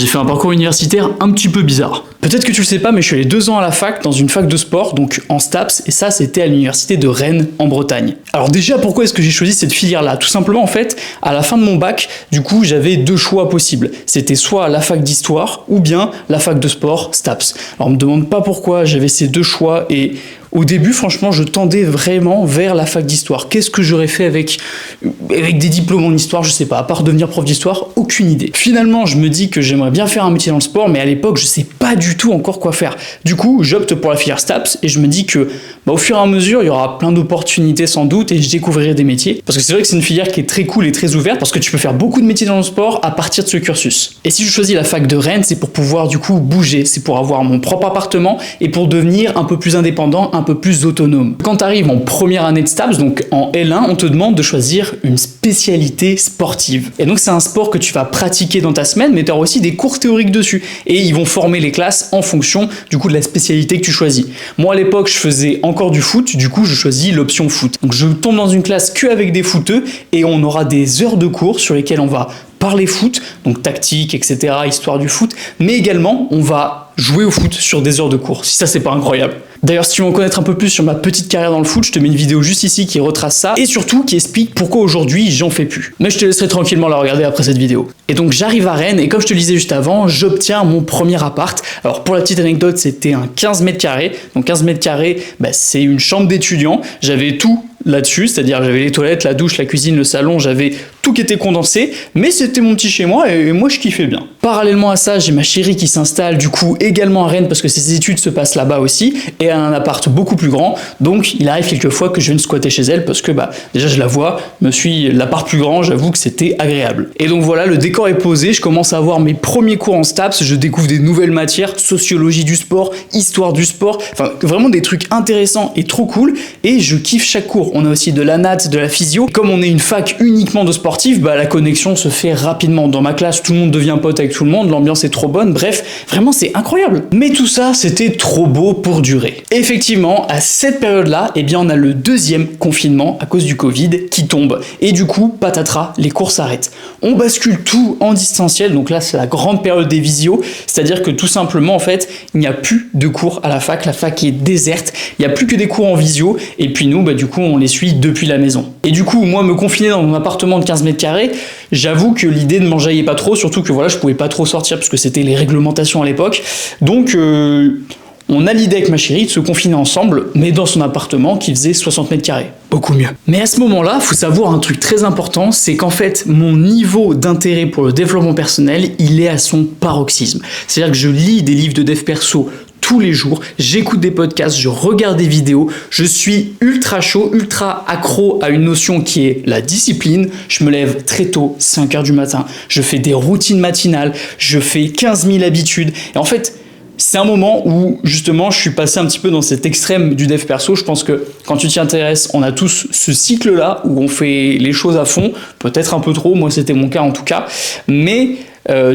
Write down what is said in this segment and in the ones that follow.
J'ai fait un parcours universitaire un petit peu bizarre. Peut-être que tu le sais pas, mais je suis allé 2 ans à la fac, dans une fac de sport, donc en STAPS, et ça c'était à l'université de Rennes, en Bretagne. Alors déjà, pourquoi est-ce que j'ai choisi cette filière-là? Tout simplement, en fait, à la fin de mon bac, du coup, j'avais 2 choix possibles. C'était soit la fac d'histoire, ou bien la fac de sport, STAPS. Alors on me demande pas pourquoi j'avais ces 2 choix, et au début, franchement, je tendais vraiment vers la fac d'histoire. Qu'est-ce que j'aurais fait avec des diplômes en histoire? Je sais pas, à part devenir prof d'histoire, aucune idée. Finalement, je me dis que j'aimerais bien faire un métier dans le sport, mais à l'époque, je sais pas du tout encore quoi faire. Du coup, j'opte pour la filière STAPS et je me dis que au fur et à mesure, il y aura plein d'opportunités sans doute et je découvrirai des métiers. Parce que c'est vrai que c'est une filière qui est très cool et très ouverte parce que tu peux faire beaucoup de métiers dans le sport à partir de ce cursus. Et si je choisis la fac de Rennes, c'est pour pouvoir du coup bouger, c'est pour avoir mon propre appartement et pour devenir un peu plus indépendant, un peu plus autonome. Quand tu arrives en première année de STAPS, donc en L1, on te demande de choisir une spécialité sportive. Et donc c'est un sport que tu vas pratiquer dans ta semaine, mais tu auras aussi des cours théoriques dessus. Et ils vont former les classes en fonction du coup de la spécialité que tu choisis. Moi à l'époque, je faisais encore du foot, du coup je choisis l'option foot. Donc je tombe dans une classe qu'avec des footeux et on aura des heures de cours sur lesquelles on va parler foot, donc tactique, etc., histoire du foot, mais également on va jouer au foot sur des heures de cours. Si ça, c'est pas incroyable. D'ailleurs, si tu veux en connaître un peu plus sur ma petite carrière dans le foot, je te mets une vidéo juste ici qui retrace ça et surtout qui explique pourquoi aujourd'hui j'en fais plus. Mais je te laisserai tranquillement la regarder après cette vidéo. Et donc j'arrive à Rennes et comme je te le disais juste avant, j'obtiens mon premier appart. Alors pour la petite anecdote, c'était un 15 mètres carrés. Donc 15 mètres carrés, c'est une chambre d'étudiant. J'avais tout là-dessus, c'est-à-dire j'avais les toilettes, la douche, la cuisine, le salon, j'avais tout qui était condensé, mais c'était mon petit chez moi et moi je kiffais bien. Parallèlement à ça, j'ai ma chérie qui s'installe du coup également à Rennes parce que ses études se passent là-bas aussi et elle a un appart beaucoup plus grand, donc il arrive quelquefois que je vienne squatter chez elle parce que déjà je la vois, me suis l'appart plus grand, j'avoue que c'était agréable. Et donc voilà, le décor est posé, je commence à avoir mes premiers cours en STAPS, je découvre des nouvelles matières, sociologie du sport, histoire du sport, enfin vraiment des trucs intéressants et trop cool et je kiffe chaque cours. On a aussi de la nat, de la physio. Comme on est une fac uniquement de sportifs, la connexion se fait rapidement. Dans ma classe, tout le monde devient pote avec tout le monde, l'ambiance est trop bonne, bref, vraiment c'est incroyable. Mais tout ça, c'était trop beau pour durer. Effectivement, à cette période-là, on a le 2e confinement à cause du Covid qui tombe. Et du coup, patatras, les cours s'arrêtent. On bascule tout en distanciel, donc là c'est la grande période des visios, c'est-à-dire que tout simplement, en fait, il n'y a plus de cours à la fac est déserte, il n'y a plus que des cours en visio, et puis nous, du coup, on les suit depuis la maison. Et du coup, moi, me confiner dans mon appartement de 15 mètres carrés, j'avoue que l'idée ne m'enjaillait pas trop, surtout que je pouvais pas trop sortir parce que c'était les réglementations à l'époque. Donc, on a l'idée avec ma chérie de se confiner ensemble, mais dans son appartement qui faisait 60 mètres carrés. Beaucoup mieux. Mais à ce moment-là, faut savoir un truc très important, c'est qu'en fait, mon niveau d'intérêt pour le développement personnel, il est à son paroxysme. C'est-à-dire que je lis des livres de dev perso tous les jours, j'écoute des podcasts, je regarde des vidéos, je suis ultra chaud, ultra accro à une notion qui est la discipline. Je me lève très tôt, 5h du matin, je fais des routines matinales, je fais 15 000 habitudes. Et en fait, c'est un moment où justement je suis passé un petit peu dans cet extrême du dev perso. Je pense que quand tu t'y intéresses, on a tous ce cycle-là où on fait les choses à fond, peut-être un peu trop, moi c'était mon cas en tout cas, mais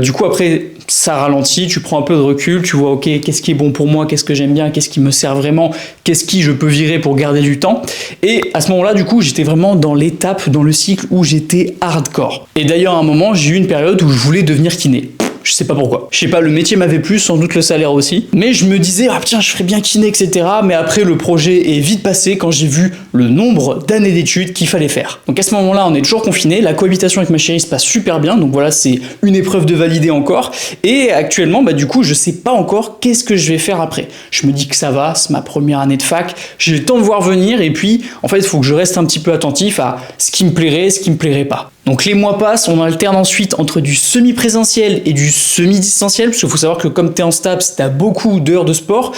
du coup après ça ralentit, tu prends un peu de recul, tu vois ok, qu'est-ce qui est bon pour moi, qu'est-ce que j'aime bien, qu'est-ce qui me sert vraiment, qu'est-ce qui je peux virer pour garder du temps. Et à ce moment-là du coup j'étais vraiment dans l'étape, dans le cycle où j'étais hardcore. Et d'ailleurs à un moment j'ai eu une période où je voulais devenir kiné. Je sais pas pourquoi. Je sais pas, le métier m'avait plu, sans doute le salaire aussi. Mais je me disais, tiens, je ferais bien kiné, etc. Mais après, le projet est vite passé quand j'ai vu le nombre d'années d'études qu'il fallait faire. Donc à ce moment-là, on est toujours confiné. La cohabitation avec ma chérie se passe super bien. Donc voilà, c'est une épreuve de valider encore. Et actuellement, du coup, je sais pas encore qu'est-ce que je vais faire après. Je me dis que ça va, c'est ma première année de fac. J'ai le temps de voir venir. Et puis, en fait, il faut que je reste un petit peu attentif à ce qui me plairait, ce qui me plairait pas. Donc les mois passent, on alterne ensuite entre du semi-présentiel et du semi-distanciel, parce qu'il faut savoir que comme tu es en STAPS, tu as beaucoup d'heures de sport,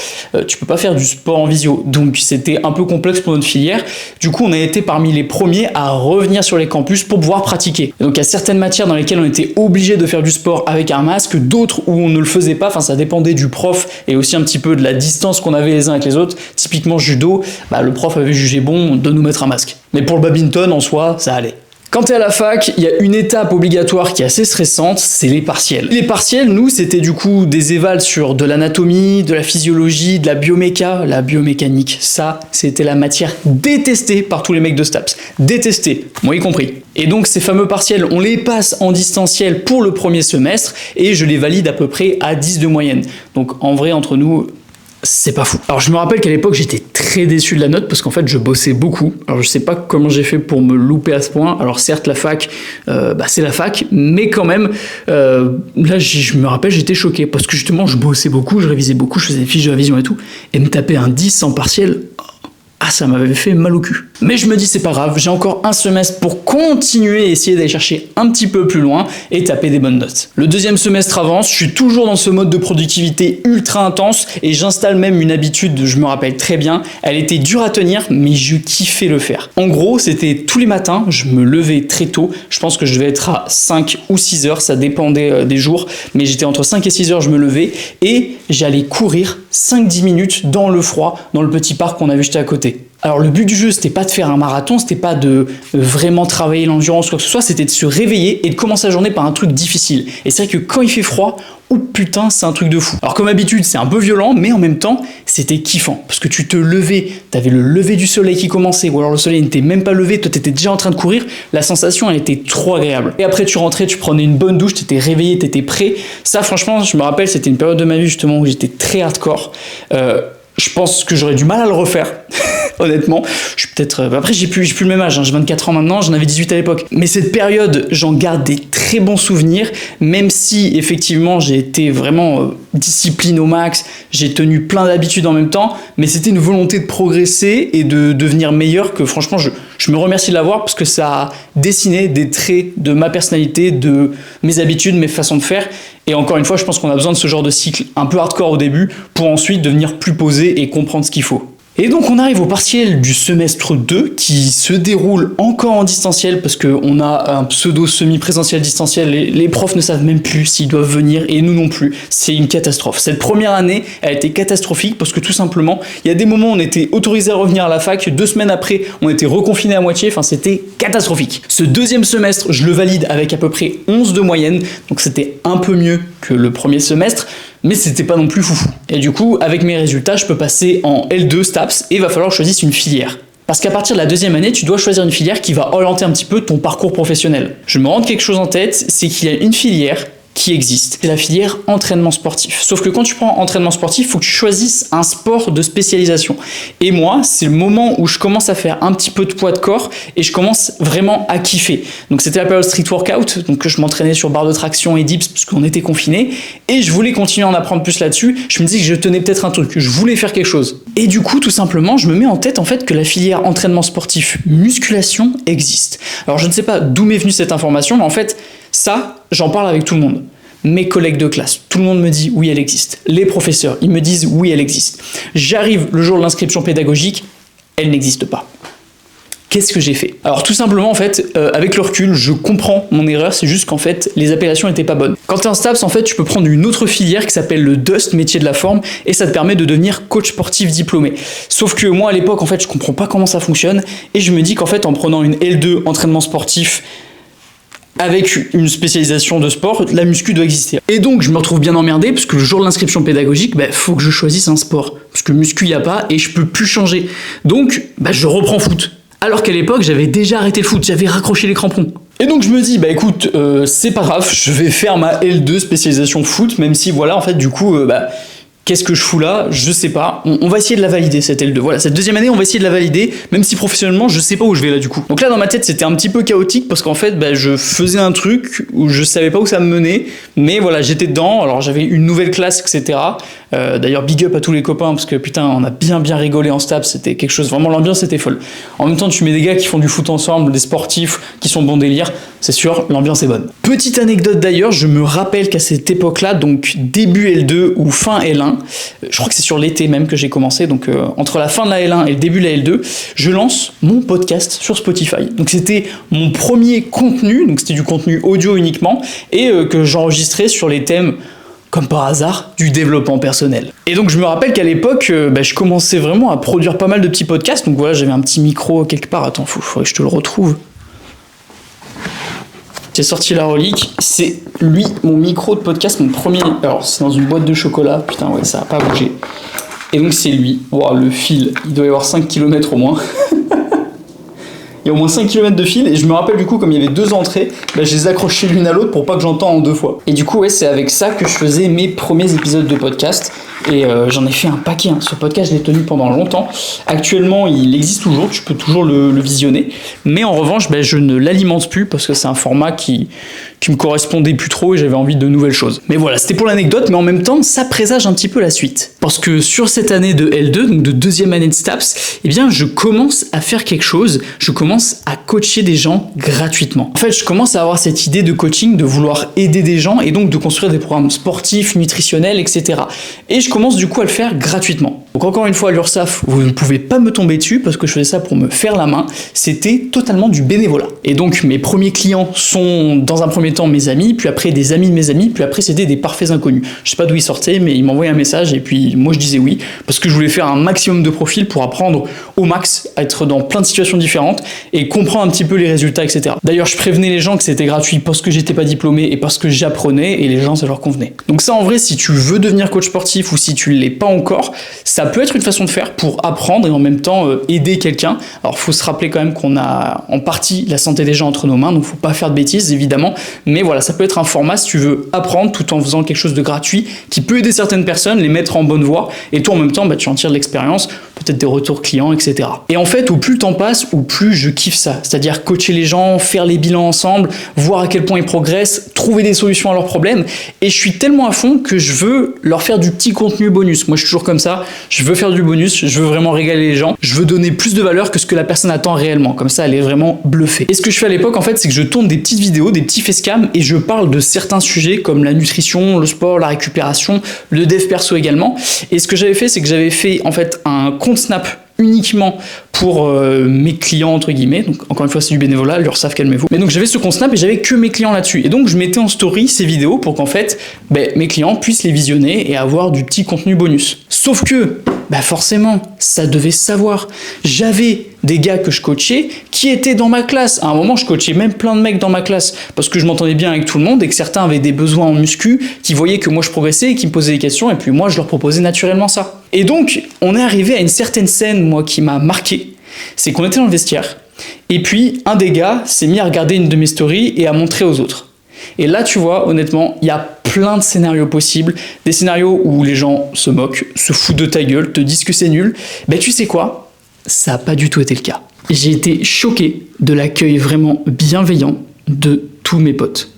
tu peux pas faire du sport en visio, donc c'était un peu complexe pour notre filière. Du coup, on a été parmi les premiers à revenir sur les campus pour pouvoir pratiquer. Et donc il y a certaines matières dans lesquelles on était obligé de faire du sport avec un masque, d'autres où on ne le faisait pas, ça dépendait du prof et aussi un petit peu de la distance qu'on avait les uns avec les autres. Typiquement judo, le prof avait jugé bon de nous mettre un masque. Mais pour le badminton, en soi, ça allait. Quand t'es à la fac, il y a une étape obligatoire qui est assez stressante, c'est les partiels. Les partiels, nous, c'était du coup des évals sur de l'anatomie, de la physiologie, de la biomécanique. Ça, c'était la matière détestée par tous les mecs de STAPS. Détestée, moi y compris. Et donc ces fameux partiels, on les passe en distanciel pour le premier semestre et je les valide à peu près à 10 de moyenne. Donc en vrai, entre nous, c'est pas fou. Alors je me rappelle qu'à l'époque j'étais très déçu de la note parce qu'en fait je bossais beaucoup. Alors je sais pas comment j'ai fait pour me louper à ce point. Alors certes la fac, c'est la fac, mais quand même, là je me rappelle j'étais choqué parce que justement je bossais beaucoup, je révisais beaucoup, je faisais des fiches de révision et tout, et me taper un 10 en partiel, ça m'avait fait mal au cul. Mais je me dis c'est pas grave, j'ai encore un semestre pour continuer et essayer d'aller chercher un petit peu plus loin et taper des bonnes notes. Le deuxième semestre avance, je suis toujours dans ce mode de productivité ultra intense et j'installe même une habitude, je me rappelle très bien, elle était dure à tenir mais je kiffais le faire. En gros, c'était tous les matins, je me levais très tôt, je pense que je devais être à 5 ou 6 heures, ça dépendait des jours, mais j'étais entre 5 et 6 heures, je me levais et j'allais courir 5-10 minutes dans le froid, dans le petit parc qu'on avait juste à côté. Alors le but du jeu, c'était pas de faire un marathon, c'était pas de vraiment travailler l'endurance ou quoi que ce soit, c'était de se réveiller et de commencer la journée par un truc difficile. Et c'est vrai que quand il fait froid, oh putain, c'est un truc de fou. Alors comme d'habitude, c'est un peu violent, mais en même temps, c'était kiffant. Parce que tu te levais, t'avais le lever du soleil qui commençait, ou alors le soleil n'était même pas levé, toi t'étais déjà en train de courir, la sensation elle était trop agréable. Et après tu rentrais, tu prenais une bonne douche, t'étais réveillé, t'étais prêt. Ça franchement, je me rappelle, c'était une période de ma vie justement où j'étais très hardcore. Je pense que j'aurais du mal à le refaire. Honnêtement, je suis peut-être... Après, j'ai plus le même âge, hein. J'ai 24 ans maintenant, j'en avais 18 à l'époque. Mais cette période, j'en garde des très bons souvenirs, même si, effectivement, j'ai été vraiment discipline au max, j'ai tenu plein d'habitudes en même temps, mais c'était une volonté de progresser et de devenir meilleur que, franchement, je me remercie de l'avoir parce que ça a dessiné des traits de ma personnalité, de mes habitudes, mes façons de faire. Et encore une fois, je pense qu'on a besoin de ce genre de cycle un peu hardcore au début pour ensuite devenir plus posé et comprendre ce qu'il faut. Et donc on arrive au partiel du semestre 2 qui se déroule encore en distanciel parce qu'on a un pseudo semi-présentiel distanciel, les profs ne savent même plus s'ils doivent venir et nous non plus, c'est une catastrophe. Cette première année a été catastrophique parce que tout simplement, il y a des moments où on était autorisé à revenir à la fac, 2 semaines après on était reconfiné à moitié, enfin c'était catastrophique. Ce deuxième semestre, je le valide avec à peu près 11 de moyenne, donc c'était un peu mieux que le premier semestre, mais c'était pas non plus foufou. Et du coup, avec mes résultats, je peux passer en L2 STAPS et il va falloir que je choisisse une filière. Parce qu'à partir de la deuxième année, tu dois choisir une filière qui va orienter un petit peu ton parcours professionnel. Je me rends quelque chose en tête, c'est qu'il y a une filière qui existe. C'est la filière entraînement sportif. Sauf que quand tu prends entraînement sportif, il faut que tu choisisses un sport de spécialisation. Et moi, c'est le moment où je commence à faire un petit peu de poids de corps et je commence vraiment à kiffer. Donc c'était la période street workout, donc je m'entraînais sur barre de traction et dips parce qu'on était confinés et je voulais continuer à en apprendre plus là-dessus. Je me dis que je tenais peut-être un truc, je voulais faire quelque chose. Et du coup, tout simplement, je me mets en tête en fait que la filière entraînement sportif musculation existe. Alors je ne sais pas d'où m'est venue cette information, mais en fait, ça, j'en parle avec tout le monde. Mes collègues de classe, tout le monde me dit oui, elle existe. Les professeurs, ils me disent oui, elle existe. J'arrive le jour de l'inscription pédagogique, elle n'existe pas. Qu'est-ce que j'ai fait? Alors tout simplement en fait, avec le recul, je comprends mon erreur, c'est juste qu'en fait, les appellations n'étaient pas bonnes. Quand tu es en STAPS, en fait, tu peux prendre une autre filière qui s'appelle le DUST, métier de la forme, et ça te permet de devenir coach sportif diplômé. Sauf que moi à l'époque, en fait, je comprends pas comment ça fonctionne, et je me dis qu'en fait, en prenant une L2 entraînement sportif, avec une spécialisation de sport, la muscu doit exister. Et donc, je me retrouve bien emmerdé, parce que le jour de l'inscription pédagogique, faut que je choisisse un sport. Parce que muscu, il n'y a pas, et je peux plus changer. Donc, je reprends foot. Alors qu'à l'époque, j'avais déjà arrêté le foot, j'avais raccroché les crampons. Et donc, je me dis, écoute, c'est pas grave, je vais faire ma L2 spécialisation foot, même si, voilà, en fait, du coup, qu'est-ce que je fous là? Je sais pas. On va essayer de la valider, cette L2. Voilà, cette deuxième année, on va essayer de la valider, même si professionnellement, je sais pas où je vais là, du coup. Donc là, dans ma tête, c'était un petit peu chaotique, parce qu'en fait, je faisais un truc où je savais pas où ça me menait, mais voilà, j'étais dedans, alors j'avais une nouvelle classe, etc. D'ailleurs, big up à tous les copains, parce que putain, on a bien rigolé en STAPS, c'était quelque chose, vraiment l'ambiance était folle. En même temps, tu mets des gars qui font du foot ensemble, des sportifs qui sont bons délire, c'est sûr, l'ambiance est bonne. Petite anecdote d'ailleurs, je me rappelle qu'à cette époque-là, donc début L2 ou fin L1, je crois que c'est sur l'été même que j'ai commencé, donc entre la fin de la L1 et le début de la L2, je lance mon podcast sur Spotify. Donc c'était mon premier contenu, donc c'était du contenu audio uniquement, et que j'enregistrais sur les thèmes, comme par hasard, du développement personnel. Et donc je me rappelle qu'à l'époque, je commençais vraiment à produire pas mal de petits podcasts, donc voilà, j'avais un petit micro quelque part, attends, faudrait que je te le retrouve. J'ai sorti la relique. C'est lui, mon micro de podcast, mon premier. Alors, c'est dans une boîte de chocolat. Putain, ouais, ça a pas bougé. Et donc, c'est lui. Wow, le fil, il doit y avoir 5 km au moins. Il y a au moins 5 km de fil, et je me rappelle du coup, comme il y avait 2 entrées, bah, je les accrochais l'une à l'autre pour pas que j'entende en 2 fois. Et du coup, ouais, c'est avec ça que je faisais mes premiers épisodes de podcast. Et j'en ai fait un paquet. Hein. Ce podcast, je l'ai tenu pendant longtemps. Actuellement, il existe toujours, tu peux toujours le visionner. Mais en revanche, bah, je ne l'alimente plus parce que c'est un format qui me correspondait plus trop et j'avais envie de nouvelles choses. Mais voilà, c'était pour l'anecdote, mais en même temps, ça présage un petit peu la suite. Parce que sur cette année de L2, donc de deuxième année de STAPS, eh bien, je commence à faire quelque chose. Je commence à coacher des gens gratuitement. En fait, je commence à avoir cette idée de coaching, de vouloir aider des gens et donc de construire des programmes sportifs, nutritionnels, etc. Et je commence du coup à le faire gratuitement. Donc encore une fois, à l'URSSAF, vous ne pouvez pas me tomber dessus parce que je faisais ça pour me faire la main. C'était totalement du bénévolat. Et donc mes premiers clients sont dans un premier temps mes amis, puis après des amis de mes amis, puis après c'était des parfaits inconnus. Je sais pas d'où ils sortaient, mais ils m'envoyaient un message et puis moi je disais oui parce que je voulais faire un maximum de profils pour apprendre au max, être dans plein de situations différentes et comprendre un petit peu les résultats, etc. D'ailleurs, je prévenais les gens que c'était gratuit parce que j'étais pas diplômé et parce que j'apprenais et les gens ça leur convenait. Donc ça en vrai, si tu veux devenir coach sportif ou si tu l'es pas encore, ça peut être une façon de faire pour apprendre et en même temps aider quelqu'un. Alors faut se rappeler quand même qu'on a en partie la santé des gens entre nos mains, donc faut pas faire de bêtises évidemment, mais voilà, ça peut être un format si tu veux apprendre tout en faisant quelque chose de gratuit qui peut aider certaines personnes, les mettre en bonne voie et toi en même temps bah, tu en tires de l'expérience, peut-être des retours clients, etc. Et en fait, au plus le temps passe, au plus je kiffe ça, c'est-à-dire coacher les gens, faire les bilans ensemble, voir à quel point ils progressent, trouver des solutions à leurs problèmes, et je suis tellement à fond que je veux leur faire du petit contenu bonus. Moi je suis toujours comme ça, je veux faire du bonus, je veux vraiment régaler les gens, je veux donner plus de valeur que ce que la personne attend réellement, comme ça elle est vraiment bluffée. Et ce que je fais à l'époque en fait, c'est que je tourne des petites vidéos, des petits facecam, et je parle de certains sujets comme la nutrition, le sport, la récupération, le dev perso également. Et ce que j'avais fait, c'est que j'avais fait en fait un compte Snap uniquement pour mes clients entre guillemets, donc encore une fois c'est du bénévolat, l'URSSAF calmez-vous, mais donc j'avais ce compte Snap et j'avais que mes clients là-dessus, et donc je mettais en story ces vidéos pour qu'en fait mes clients puissent les visionner et avoir du petit contenu bonus. Sauf que forcément ça devait se savoir, j'avais des gars que je coachais qui étaient dans ma classe. À un moment, je coachais même plein de mecs dans ma classe parce que je m'entendais bien avec tout le monde et que certains avaient des besoins en muscu, qui voyaient que moi je progressais et qui me posaient des questions et puis moi je leur proposais naturellement ça. Et donc, on est arrivé à une certaine scène, moi, qui m'a marqué. C'est qu'on était dans le vestiaire et puis un des gars s'est mis à regarder une de mes stories et à montrer aux autres. Et là, tu vois, honnêtement, il y a plein de scénarios possibles, des scénarios où les gens se moquent, se foutent de ta gueule, te disent que c'est nul. Tu sais quoi ? Ça n'a pas du tout été le cas. J'ai été choqué de l'accueil vraiment bienveillant de tous mes potes.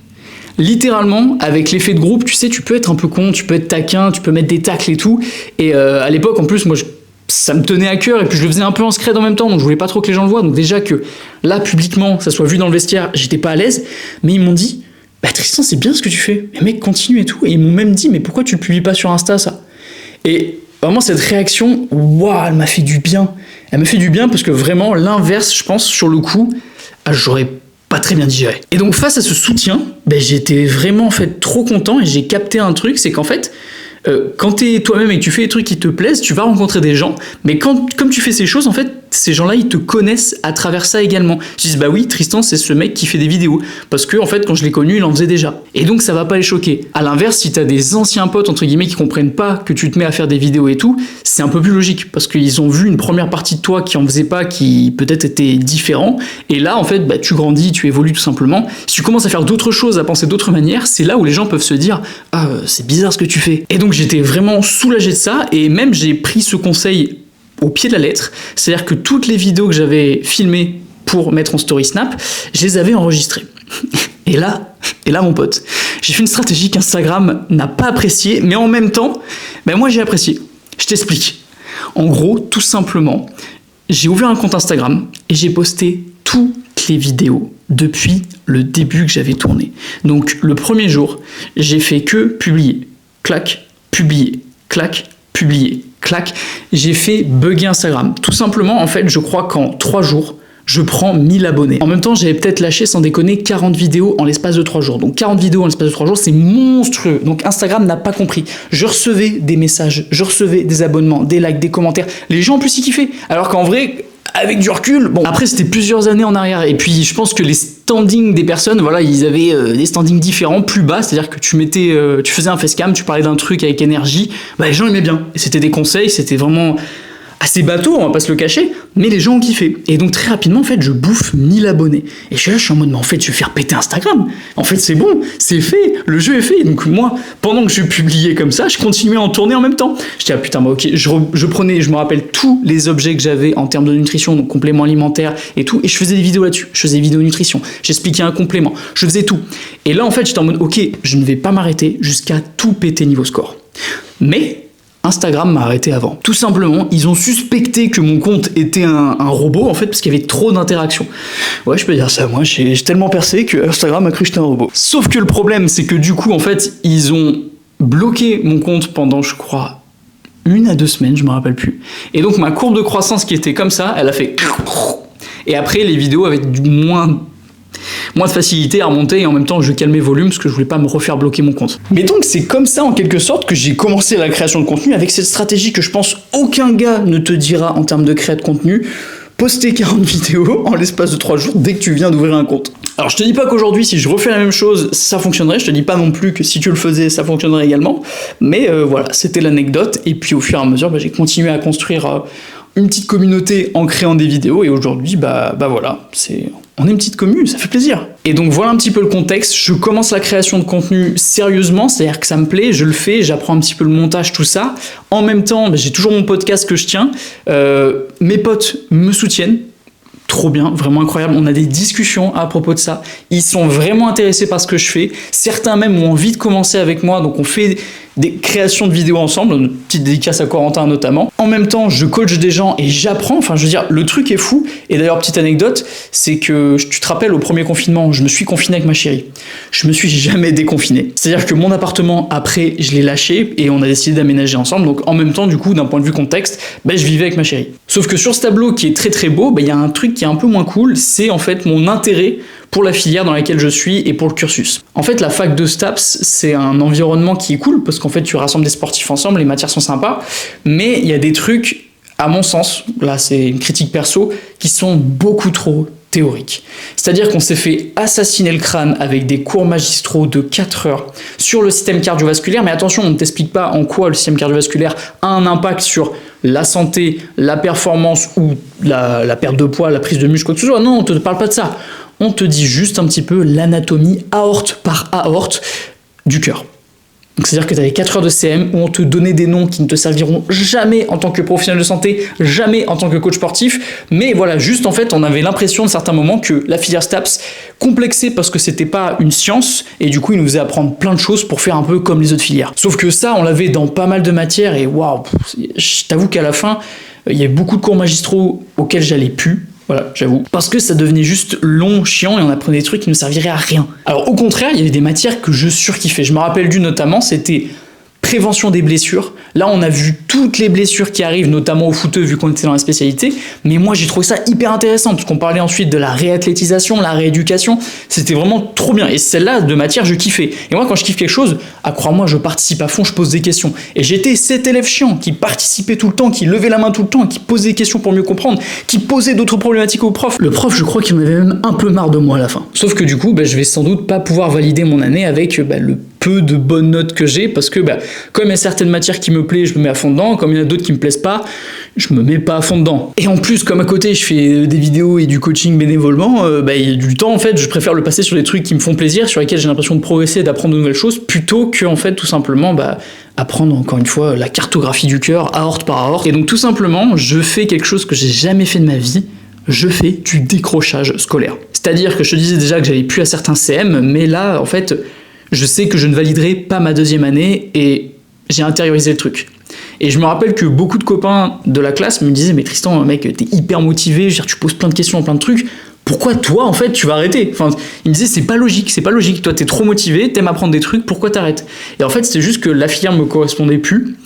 Littéralement, avec l'effet de groupe, tu sais, tu peux être un peu con, tu peux être taquin, tu peux mettre des tacles et tout. Et à l'époque, en plus, moi, ça me tenait à cœur et puis je le faisais un peu en secret en même temps, donc je voulais pas trop que les gens le voient. Donc déjà que là, publiquement, ça soit vu dans le vestiaire, j'étais pas à l'aise. Mais ils m'ont dit, Tristan, c'est bien ce que tu fais. Mais mec, continue et tout. Et ils m'ont même dit, mais pourquoi tu le publies pas sur Insta, ça ? Et vraiment, cette réaction, waouh, elle m'a fait du bien. Elle me fait du bien parce que vraiment, l'inverse, je pense, sur le coup, j'aurais pas très bien digéré. Et donc, face à ce soutien, j'étais vraiment, en fait, trop content et j'ai capté un truc, c'est qu'en fait, quand t'es toi-même et que tu fais des trucs qui te plaisent, tu vas rencontrer des gens, mais comme tu fais ces choses, en fait, ces gens-là, ils te connaissent à travers ça également. Ils disent, oui, Tristan, c'est ce mec qui fait des vidéos. Parce que, en fait, quand je l'ai connu, il en faisait déjà. Et donc, ça va pas les choquer. À l'inverse, si t'as des anciens potes, entre guillemets, qui comprennent pas que tu te mets à faire des vidéos et tout, c'est un peu plus logique. Parce qu'ils ont vu une première partie de toi qui en faisait pas, qui peut-être était différent. Et là, en fait, tu grandis, tu évolues tout simplement. Si tu commences à faire d'autres choses, à penser d'autres manières, c'est là où les gens peuvent se dire, c'est bizarre ce que tu fais. Et donc, j'étais vraiment soulagé de ça. Et même, j'ai pris ce conseil au pied de la lettre, c'est-à-dire que toutes les vidéos que j'avais filmées pour mettre en story Snap, je les avais enregistrées. Et là mon pote, j'ai fait une stratégie qu'Instagram n'a pas appréciée, mais en même temps, moi j'ai apprécié. Je t'explique. En gros, tout simplement, j'ai ouvert un compte Instagram et j'ai posté toutes les vidéos depuis le début que j'avais tourné. Donc le premier jour, j'ai fait que publier, clac, publier, clac, publier, clac, j'ai fait bugger Instagram. Tout simplement, en fait, je crois qu'en 3 jours, je prends 1000 abonnés. En même temps, j'avais peut-être lâché, sans déconner, 40 vidéos en l'espace de 3 jours. Donc 40 vidéos en l'espace de 3 jours, c'est monstrueux. Donc Instagram n'a pas compris. Je recevais des messages, je recevais des abonnements, des likes, des commentaires. Les gens en plus, ils kiffaient. Alors qu'en vrai, avec du recul, après c'était plusieurs années en arrière, et puis je pense que les stats standings des personnes, voilà, ils avaient des standings différents, plus bas, c'est-à-dire que tu faisais un facecam, tu parlais d'un truc avec énergie, bah, les gens aimaient bien. Et c'était des conseils, c'était vraiment assez bateau, on va pas se le cacher, mais les gens ont kiffé. Et donc très rapidement, en fait, je bouffe 1000 abonnés. Et je suis en mode, mais en fait, je vais faire péter Instagram. En fait, c'est bon, c'est fait, le jeu est fait. Donc moi, pendant que je publiais comme ça, je continuais à en tourner en même temps. Je dis, ah putain, bah ok, je prenais, je me rappelle tous les objets que j'avais en termes de nutrition, donc compléments alimentaires et tout, et je faisais des vidéos là-dessus. Je faisais des vidéos nutrition, j'expliquais un complément, je faisais tout. Et là, en fait, j'étais en mode, ok, je ne vais pas m'arrêter jusqu'à tout péter niveau score. Mais Instagram m'a arrêté avant. Tout simplement, ils ont suspecté que mon compte était un robot, en fait, parce qu'il y avait trop d'interactions. Ouais, je peux dire ça, moi, j'ai tellement percé que Instagram a cru que j'étais un robot. Sauf que le problème, c'est que du coup, en fait, ils ont bloqué mon compte pendant, je crois, 1 à 2 semaines, je me rappelle plus. Et donc, ma courbe de croissance qui était comme ça, elle a fait... Et après, les vidéos avaient du moins de facilité à remonter et en même temps je calmais volume parce que je voulais pas me refaire bloquer mon compte. Mais donc c'est comme ça en quelque sorte que j'ai commencé la création de contenu avec cette stratégie que je pense aucun gars ne te dira en termes de création de contenu. Poster 40 vidéos en l'espace de 3 jours dès que tu viens d'ouvrir un compte. Alors je te dis pas qu'aujourd'hui si je refais la même chose ça fonctionnerait, je te dis pas non plus que si tu le faisais ça fonctionnerait également, mais voilà, c'était l'anecdote et puis au fur et à mesure j'ai continué à construire une petite communauté en créant des vidéos et aujourd'hui bah voilà, on est une petite commu, ça fait plaisir. Et donc voilà un petit peu le contexte, je commence la création de contenu sérieusement, c'est-à-dire que ça me plaît, je le fais, j'apprends un petit peu le montage, tout ça. En même temps, j'ai toujours mon podcast que je tiens, mes potes me soutiennent, trop bien, vraiment incroyable, on a des discussions à propos de ça, ils sont vraiment intéressés par ce que je fais, certains même ont envie de commencer avec moi, donc on fait des créations de vidéos ensemble, une petite dédicace à Corentin notamment. En même temps, je coach des gens et j'apprends, enfin je veux dire, le truc est fou. Et d'ailleurs, petite anecdote, c'est que tu te rappelles au premier confinement, je me suis confiné avec ma chérie. Je me suis jamais déconfiné. C'est-à-dire que mon appartement, après, je l'ai lâché et on a décidé d'aménager ensemble. Donc en même temps, du coup, d'un point de vue contexte, je vivais avec ma chérie. Sauf que sur ce tableau qui est très très beau, il y a un truc qui est un peu moins cool, c'est en fait mon intérêt pour la filière dans laquelle je suis et pour le cursus. En fait, la fac de STAPS, c'est un environnement qui est cool parce qu'en fait, tu rassembles des sportifs ensemble, les matières sont sympas, mais il y a des trucs, à mon sens, là c'est une critique perso, qui sont beaucoup trop théoriques. C'est-à-dire qu'on s'est fait assassiner le crâne avec des cours magistraux de 4 heures sur le système cardiovasculaire, mais attention, on ne t'explique pas en quoi le système cardiovasculaire a un impact sur la santé, la performance ou la perte de poids, la prise de muscle, quoi que ce soit. Non, on ne te parle pas de ça. On te dit juste un petit peu l'anatomie aorte par aorte du cœur. Donc c'est-à-dire que tu avais 4 heures de CM où on te donnait des noms qui ne te serviront jamais en tant que professionnel de santé, jamais en tant que coach sportif, mais voilà, juste en fait on avait l'impression de certains moments que la filière STAPS complexait parce que c'était pas une science et du coup il nous faisait apprendre plein de choses pour faire un peu comme les autres filières. Sauf que ça on l'avait dans pas mal de matières et waouh, je t'avoue qu'à la fin il y avait beaucoup de cours magistraux auxquels j'allais plus. Voilà, j'avoue. Parce que ça devenait juste long, chiant, et on apprenait des trucs qui ne serviraient à rien. Alors au contraire, il y avait des matières que je surkiffais. Je me rappelle d'une notamment, c'était prévention des blessures. Là, on a vu toutes les blessures qui arrivent, notamment au footeux, vu qu'on était dans la spécialité. Mais moi, j'ai trouvé ça hyper intéressant, parce qu'on parlait ensuite de la réathlétisation, la rééducation. C'était vraiment trop bien. Et celle-là, de matière, je kiffais. Et moi, quand je kiffe quelque chose, crois-moi, je participe à fond, je pose des questions. Et j'étais cet élève chiant, qui participait tout le temps, qui levait la main tout le temps, qui posait des questions pour mieux comprendre, qui posait d'autres problématiques au prof. Le prof, je crois qu'il en avait même un peu marre de moi à la fin. Sauf que du coup, je vais sans doute pas pouvoir valider mon année avec le peu de bonnes notes que j'ai, parce que comme il y a certaines matières qui me plaisent, je me mets à fond dedans, comme il y en a d'autres qui me plaisent pas, je me mets pas à fond dedans. Et en plus, comme à côté, je fais des vidéos et du coaching bénévolement, il y a du temps, en fait, je préfère le passer sur des trucs qui me font plaisir, sur lesquels j'ai l'impression de progresser, d'apprendre de nouvelles choses, plutôt que, en fait, tout simplement, apprendre, encore une fois, la cartographie du cœur, aorte par aorte. Et donc, tout simplement, je fais quelque chose que j'ai jamais fait de ma vie, je fais du décrochage scolaire. C'est-à-dire que je te disais déjà que j'allais plus à certains CM, mais là, en fait, je sais que je ne validerai pas ma 2e année et j'ai intériorisé le truc. Et je me rappelle que beaucoup de copains de la classe me disaient « Mais Tristan, mec, t'es hyper motivé, je veux dire, tu poses plein de questions, plein de trucs, pourquoi toi, en fait, tu vas arrêter ?» Enfin, ils me disaient « C'est pas logique, toi t'es trop motivé, t'aimes apprendre des trucs, pourquoi t'arrêtes ?» Et en fait, c'était juste que la filière me correspondait plus.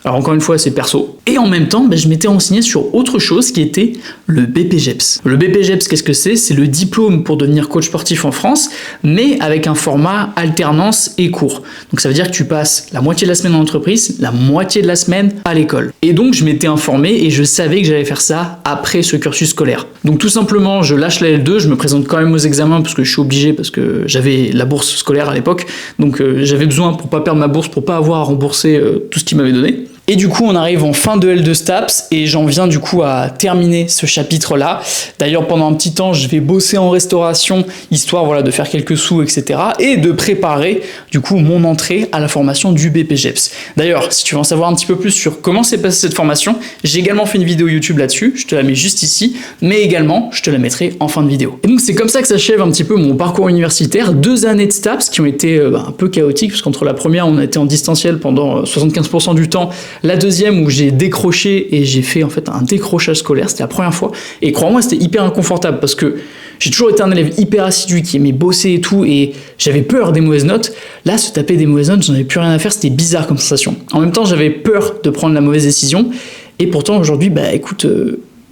Alors encore une fois, c'est perso. Et en même temps, je m'étais renseigné sur autre chose qui était le BPGEPS. Le BPGEPS, qu'est-ce que c'est? C'est le diplôme pour devenir coach sportif en France, mais avec un format alternance et cours. Donc ça veut dire que tu passes la moitié de la semaine en entreprise, la moitié de la semaine à l'école. Et donc je m'étais informé et je savais que j'allais faire ça après ce cursus scolaire. Donc tout simplement, je lâche la L2, je me présente quand même aux examens parce que je suis obligé, parce que j'avais la bourse scolaire à l'époque, donc j'avais besoin pour pas perdre ma bourse, pour pas avoir à rembourser tout ce qu'ils m'avaient donné. Et du coup, on arrive en fin de L2 STAPS et j'en viens du coup à terminer ce chapitre-là. D'ailleurs, pendant un petit temps, je vais bosser en restauration, histoire voilà, de faire quelques sous, etc. et de préparer du coup mon entrée à la formation du BPGEPS. D'ailleurs, si tu veux en savoir un petit peu plus sur comment s'est passée cette formation, j'ai également fait une vidéo YouTube là-dessus, je te la mets juste ici, mais également, je te la mettrai en fin de vidéo. Et donc, c'est comme ça que s'achève un petit peu mon parcours universitaire. 2 années de STAPS qui ont été un peu chaotiques, parce qu'entre la première, on a été en distanciel pendant 75% du temps, la deuxième où j'ai décroché et j'ai fait en fait un décrochage scolaire, c'était la première fois. Et crois-moi, c'était hyper inconfortable parce que j'ai toujours été un élève hyper assidu qui aimait bosser et tout et j'avais peur des mauvaises notes. Là, se taper des mauvaises notes, j'en avais plus rien à faire, c'était bizarre comme sensation. En même temps, j'avais peur de prendre la mauvaise décision et pourtant aujourd'hui, écoute,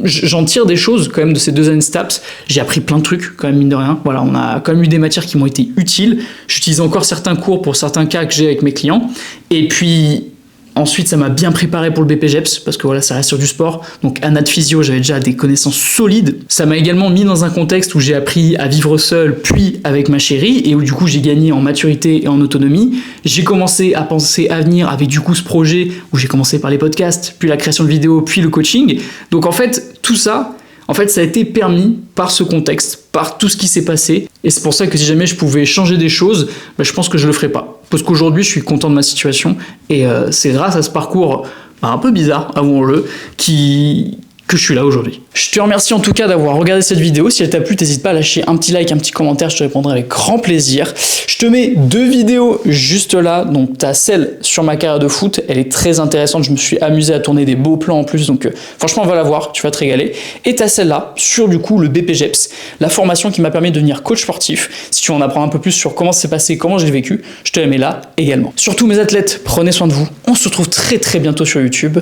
j'en tire des choses quand même de ces 2 années de STAPS. J'ai appris plein de trucs quand même, mine de rien. Voilà, on a quand même eu des matières qui m'ont été utiles. J'utilise encore certains cours pour certains cas que j'ai avec mes clients. Et puis ensuite, ça m'a bien préparé pour le BPGEPS, parce que voilà, ça reste sur du sport. Donc, anat physio, j'avais déjà des connaissances solides. Ça m'a également mis dans un contexte où j'ai appris à vivre seul, puis avec ma chérie, et où du coup, j'ai gagné en maturité et en autonomie. J'ai commencé à penser à venir avec du coup ce projet, où j'ai commencé par les podcasts, puis la création de vidéos, puis le coaching. Donc, en fait, tout ça, ça a été permis par ce contexte, par tout ce qui s'est passé. Et c'est pour ça que si jamais je pouvais changer des choses, je pense que je le ferais pas. Parce qu'aujourd'hui, je suis content de ma situation. Et c'est grâce à ce parcours un peu bizarre, avouons-le, que je suis là aujourd'hui. Je te remercie en tout cas d'avoir regardé cette vidéo. Si elle t'a plu, n'hésite pas à lâcher un petit like, un petit commentaire, je te répondrai avec grand plaisir. Je te mets 2 vidéos juste là. Donc tu as celle sur ma carrière de foot, elle est très intéressante, je me suis amusé à tourner des beaux plans en plus, donc franchement va la voir, tu vas te régaler. Et tu as celle-là sur du coup le BPGEPS, la formation qui m'a permis de devenir coach sportif. Si tu veux en apprendre un peu plus sur comment c'est passé, comment j'ai vécu, je te la mets là également. Surtout mes athlètes, prenez soin de vous. On se retrouve très bientôt sur YouTube.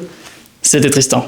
C'était Tristan.